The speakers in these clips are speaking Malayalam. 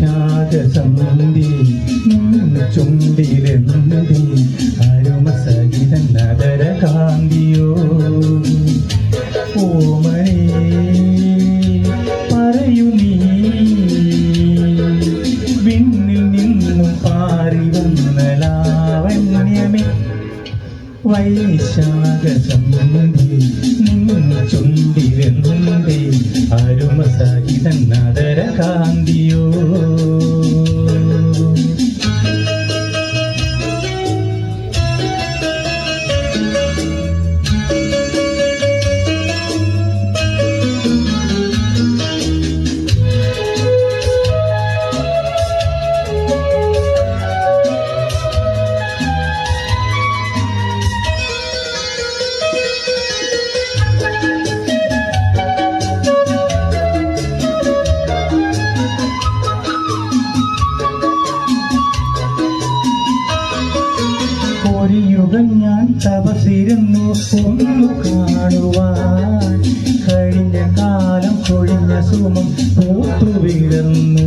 വൈശാഖസന്ധി ചുണ്ടിലെന്തി അരുമസഹിതൻ നഗര കാന്തിയോ ഓമനേ പറയൂ നീ വിണ്ണിൽ നിന്നും പാറി വന്ന ലാവണ്യമേ വൈശാഖസന്ധി ചുണ്ടിലെന്തി അരുമസഹിതൻ നഗര കാന്തിയോ ഒരു യുഗം ഞാൻ തപസിരുന്നു ഒന്നു കാണുവാൻ കഴിഞ്ഞ കാലം കൊഴിഞ്ഞ സുമം പൂത്തു വീഴുന്നു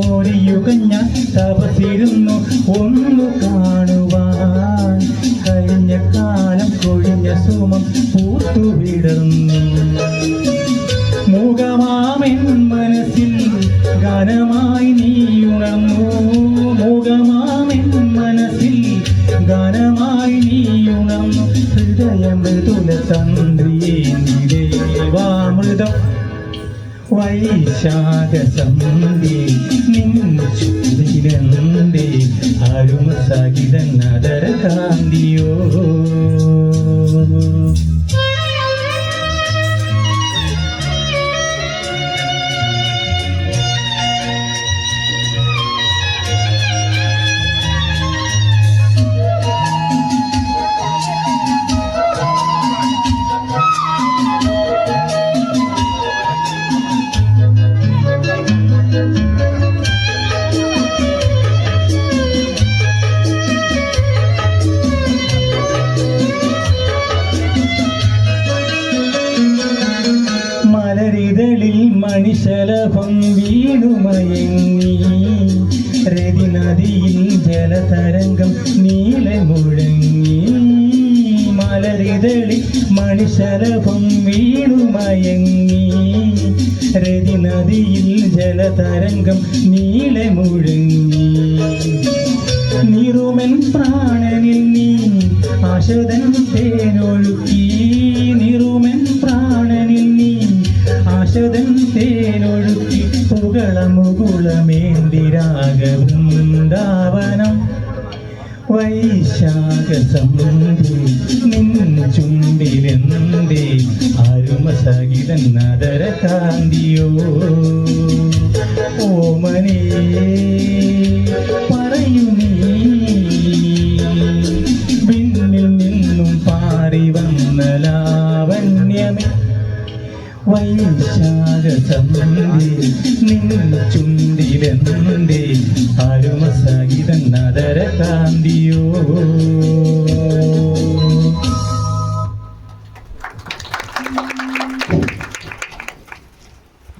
ഒരു യുഗം ഞാൻ തപസിരുന്നു ഒന്നു കാണുവാൻ കഴിഞ്ഞ കാലം കൊഴിഞ്ഞ സുമം പൂത്തു വിടർന്നു മുഖമാമെൻ മനസ്സിൽ ഗാനമായി നീ ഉണർന്നു മുഖമാമെൻ മനസ്സിൽ ഗാനമായി നീ ഉണർന്നു ഹൃദയമൃദുല തന്ത്രിയേവാമൃതം വൈശാഖസന്ധി നിന്നിലെന്തേ അരുമസഹിതൻ നഗര കാന്തിയോ മലരിതളിൽ മണിശലഭം വീണുമയങ്ങി രതി നദിയിൽ ജലതരംഗം നീളെ മുഴങ്ങി മലരിതളിൽ മണിശലഭം വീണുമയങ്ങി രതി നദിയിൽ ജലതരംഗം നീളെ മുഴങ്ങി നിറുമൻ പ്രാണനിൽ നീ ആശതൻ തേനൊഴുക്കി നിറുമൻ പ്രാണനിൽ നീ ആശതൻ തേനൊഴുക്കി പുകളമുകുളമേന്തിരാഗവൃന്ദാവനം വൈശാഖസന്ധി ചുണ്ടിലെന്തേ അരുമസഹിതൻ നഗര കാന്തിയോ ഓമനേ പറയൂ നീ വിണ്ണിൽ നിന്നും പാറി വന്ന ലാവണ്യമേ വൈശാഖസന്ധി ചുണ്ടിലെന്തേ അരുമസഹിതൻ നഗര കാന്തിയോ